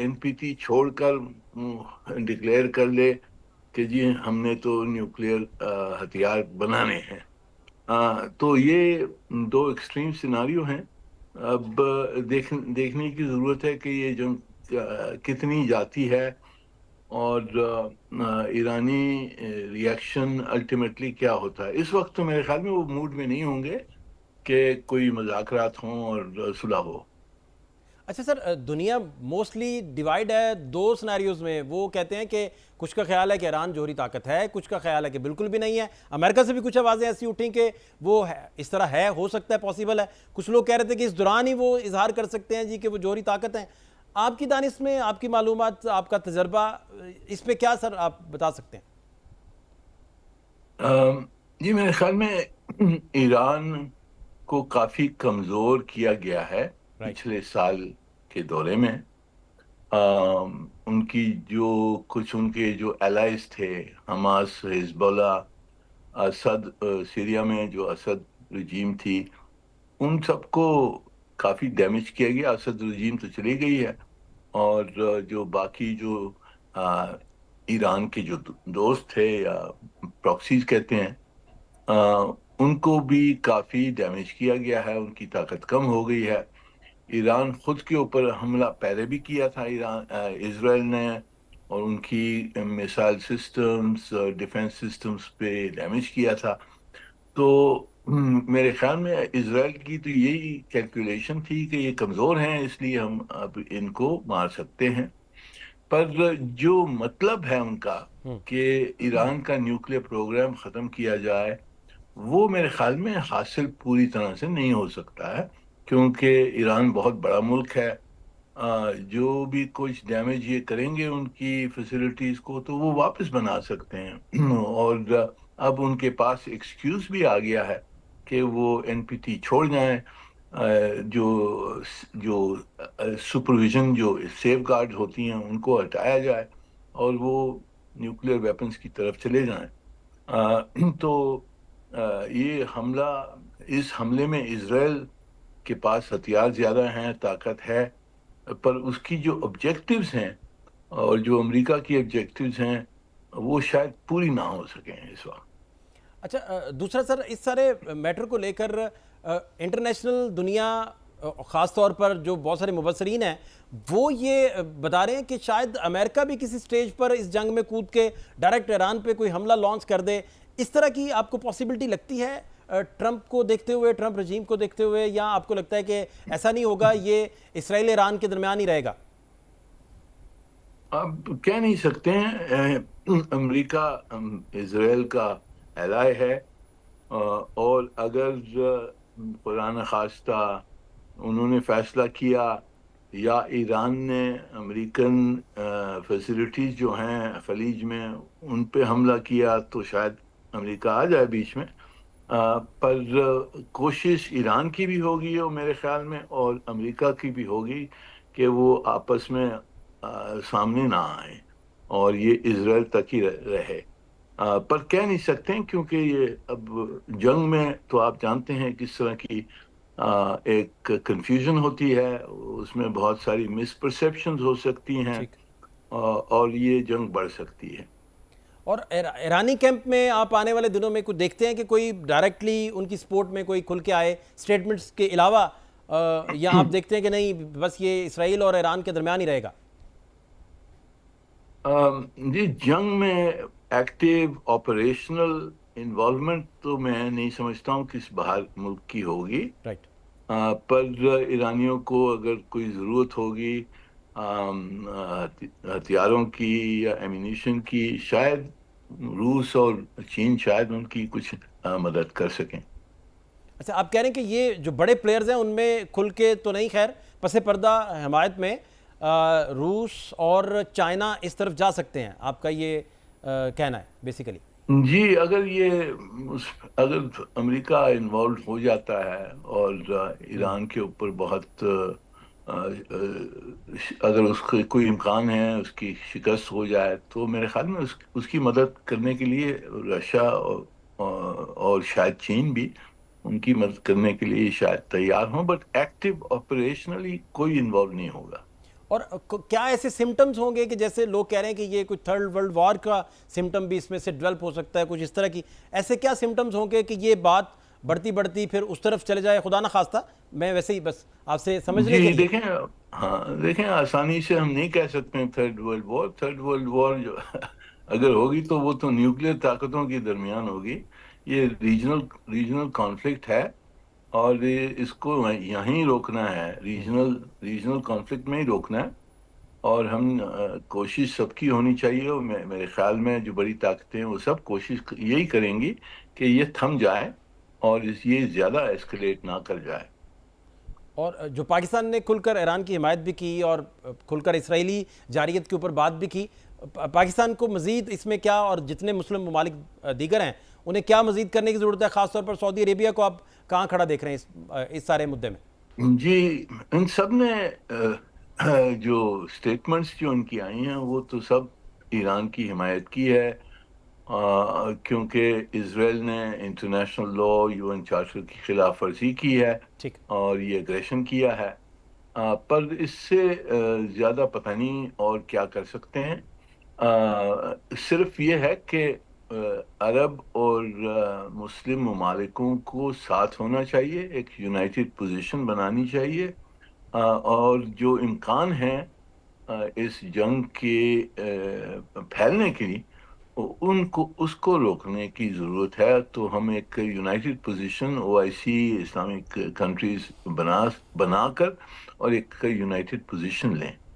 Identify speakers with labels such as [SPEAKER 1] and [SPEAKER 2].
[SPEAKER 1] NPT چھوڑ کر declare کر لے کہ جی ہم نے تو نیوکلیئر ہتھیار بنانے ہیں. تو یہ دو ایکسٹریم سیناریو ہیں. اب دیکھنے کی ضرورت ہے کہ یہ جنگ کتنی جاتی ہے اور ایرانی ریئیکشن الٹیمیٹلی کیا ہوتا ہے. اس وقت تو میرے خیال میں وہ موڈ میں نہیں ہوں گے کہ کوئی مذاکرات ہوں اور صلح ہو.
[SPEAKER 2] اچھا سر، دنیا موسٹلی ڈیوائیڈ ہے دو سناریوز میں. وہ کہتے ہیں کہ کچھ کا خیال ہے کہ ایران جوہری طاقت ہے، کچھ کا خیال ہے کہ بالکل بھی نہیں ہے. امریکہ سے بھی کچھ آوازیں ایسی اٹھیں کہ وہ اس طرح ہے، ہو سکتا ہے، پاسبل ہے. کچھ لوگ کہہ رہے تھے کہ اس دوران ہی وہ اظہار کر سکتے ہیں جی کہ وہ جوہری طاقت ہیں. آپ کی دانش میں، آپ کی معلومات، آپ کا تجربہ اس پہ کیا سر آپ بتا سکتے ہیں؟
[SPEAKER 1] جی میرے خیال میں ایران کو کافی کمزور کیا گیا ہے
[SPEAKER 2] رائٹ.
[SPEAKER 1] پچھلے سال کے دورے میں. ان کی جو کچھ ان کے جو الائز تھے، حماس، حزب اللہ، اسد، سیریا میں جو اسد رجیم تھی، ان سب کو کافی ڈیمیج کیا گیا. اسد رجیم تو چلی گئی ہے، اور جو باقی جو ایران کے جو دوست تھے یا پراکسیز کہتے ہیں، ان کو بھی کافی ڈیمیج کیا گیا ہے. ان کی طاقت کم ہو گئی ہے. ایران خود کے اوپر حملہ پہلے بھی کیا تھا اسرائیل نے، اور ان کی میسائل سسٹمز، ڈیفنس سسٹمز پہ ڈیمیج کیا تھا. تو میرے خیال میں اسرائیل کی تو یہی کیلکولیشن تھی کہ یہ کمزور ہیں، اس لیے ہم اب ان کو مار سکتے ہیں. پر جو مطلب ہے ان کا کہ ایران کا نیوکلیئر پروگرام ختم کیا جائے، وہ میرے خیال میں حاصل پوری طرح سے نہیں ہو سکتا ہے، کیونکہ ایران بہت بڑا ملک ہے. جو بھی کچھ ڈیمیج یہ کریں گے ان کی فیسلٹیز کو تو وہ واپس بنا سکتے ہیں. اور اب ان کے پاس ایکسکیوز بھی آ گیا ہے کہ وہ NPT چھوڑ جائیں. جو جو سپرویژن، جو سیف گارڈ ہوتی ہیں، ان کو ہٹایا جائے اور وہ نیوکلیئر ویپنز کی طرف چلے جائیں. تو یہ حملہ، اس حملے میں اسرائیل کے پاس ہتھیار زیادہ ہیں، طاقت ہے، پر اس کی جو آبجیکٹیوز ہیں اور جو امریکہ کی آبجیکٹیوز ہیں وہ شاید پوری نہ ہو سکیں اس وقت.
[SPEAKER 2] اچھا، دوسرا سر، اس سارے میٹر کو لے کر انٹرنیشنل دنیا، خاص طور پر جو بہت سارے مبصرین ہیں، وہ یہ بتا رہے ہیں کہ شاید امریکہ بھی کسی سٹیج پر اس جنگ میں کود کے ڈائریکٹ ایران پہ کوئی حملہ لانچ کر دے. اس طرح کی آپ کو پاسبلٹی لگتی ہے ٹرمپ کو دیکھتے ہوئے، ٹرمپ رجیم کو دیکھتے ہوئے، یا آپ کو لگتا ہے کہ ایسا نہیں ہوگا، یہ اسرائیل ایران کے درمیان ہی رہے گا؟
[SPEAKER 1] اب کہہ نہیں سکتے ہیں. امریکہ اسرائیل کا ایلائی ہے، اور اگر خدا نخواستہ انہوں نے فیصلہ کیا یا ایران نے امریکن فیسلٹیز جو ہیں خلیج میں ان پہ حملہ کیا، تو شاید امریکہ آ جائے بیچ میں. پر کوشش ایران کی بھی ہوگی اور میرے خیال میں، اور امریکہ کی بھی ہوگی کہ وہ آپس میں سامنے نہ آئیں اور یہ اسرائیل تک ہی رہے. پر کہہ نہیں سکتے ہیں، کیونکہ یہ اب جنگ میں تو آپ جانتے ہیں کس طرح کی ایک کنفیوژن ہوتی ہے، اس میں بہت ساری مس پرسیپشنز ہو سکتی ہیں،
[SPEAKER 2] ٹھیک.
[SPEAKER 1] اور یہ جنگ بڑھ سکتی ہے.
[SPEAKER 2] اور ایرانی کیمپ میں آپ آنے والے دنوں میں کچھ دیکھتے ہیں کہ کوئی ڈائریکٹلی ان کی سپورٹ میں کوئی کھل کے آئے سٹیٹمنٹس کے علاوہ، یا آپ دیکھتے ہیں کہ نہیں، بس یہ اسرائیل اور ایران کے درمیان ہی رہے گا؟
[SPEAKER 1] جی، جنگ میں ایکٹیو آپریشنل انوالومنٹ تو میں نہیں سمجھتا ہوں کس باہر ملک کی ہوگی.
[SPEAKER 2] رائٹ.
[SPEAKER 1] پر ایرانیوں کو اگر کوئی ضرورت ہوگی ہتھیاروں کی یا ایمینیشن کی، شاید روس اور چین شاید ان کی کچھ مدد کر سکیں.
[SPEAKER 2] اچھا، آپ کہہ رہے ہیں کہ یہ جو بڑے پلیئرز ہیں ان میں کھل کے تو نہیں، خیر پس پردہ حمایت میں روس اور چائنا اس طرف جا سکتے ہیں، آپ کا یہ کہنا ہے بیسیکلی؟
[SPEAKER 1] جی، اگر امریکہ انوالو ہو جاتا ہے اور ایران کے اوپر بہت اگر اس کے کوئی امکان ہے اس کی شکست ہو جائے، تو میرے خیال میں اس کی مدد کرنے کے لیے رشیا اور شاید چین بھی ان کی مدد کرنے کے لیے شاید تیار ہوں، بٹ ایکٹیو آپریشنلی کوئی انوالو نہیں ہوگا.
[SPEAKER 2] اور کیا ایسے سمٹمز ہوں گے کہ جیسے لوگ کہہ رہے ہیں کہ یہ کوئی تھرڈ ورلڈ وار کا سمٹم بھی اس میں سے ڈیولپ ہو سکتا ہے، کچھ اس طرح کی ایسے کیا سمٹمز ہوں گے کہ یہ بات بڑھتی بڑھتی پھر اس طرف چلے جائے؟ خدا نہ خواستہ، میں ویسے ہی بس آپ سے سمجھنے کے
[SPEAKER 1] جی
[SPEAKER 2] لیے۔
[SPEAKER 1] دیکھیں، ہاں دیکھیں، آسانی سے ہم نہیں کہہ سکتے ہیں third world war. Third world war جو اگر ہوگی تو وہ تو نیوکلیر طاقتوں کے درمیان ہوگی. یہ ریجنل کانفلکٹ ہے، اور اس کو یہیں روکنا ہے، ریجنل کانفلکٹ میں ہی روکنا ہے. اور ہم کوشش سب کی ہونی چاہیے، اور میرے خیال میں جو بڑی طاقتیں ہیں وہ سب کوشش یہی کریں گی کہ یہ تھم جائے اور یہ زیادہ ایسکلیٹ نہ کر جائے.
[SPEAKER 2] اور جو پاکستان نے کھل کر ایران کی حمایت بھی کی اور کھل کر اسرائیلی جارحیت کے اوپر بات بھی کی، پاکستان کو مزید اس میں کیا، اور جتنے مسلم ممالک دیگر ہیں انہیں کیا مزید کرنے کی ضرورت ہے؟ خاص طور پر سعودی عربیہ کو آپ کہاں کھڑا دیکھ رہے ہیں اس سارے مدعے میں؟
[SPEAKER 1] جی، ان سب نے جو سٹیٹمنٹس جو ان کی آئی ہیں وہ تو سب ایران کی حمایت کی ہے، کیونکہ اسرائیل نے international law, U N charter کی خلاف ورزی کی ہے
[SPEAKER 2] ٹھیک۔
[SPEAKER 1] اور یہ اگریشن کیا ہے. پر اس سے زیادہ پتہ نہیں اور کیا کر سکتے ہیں. صرف یہ ہے کہ عرب اور مسلم ممالکوں کو ساتھ ہونا چاہیے، ایک یونائٹڈ پوزیشن بنانی چاہیے، اور جو امکان ہے اس جنگ کے پھیلنے کی، اس کو روکنے کی ضرورت ہے. تو ہم ایک United position OIC Islamic countries بنا کر اور ایک یونائٹڈ پوزیشن لیں.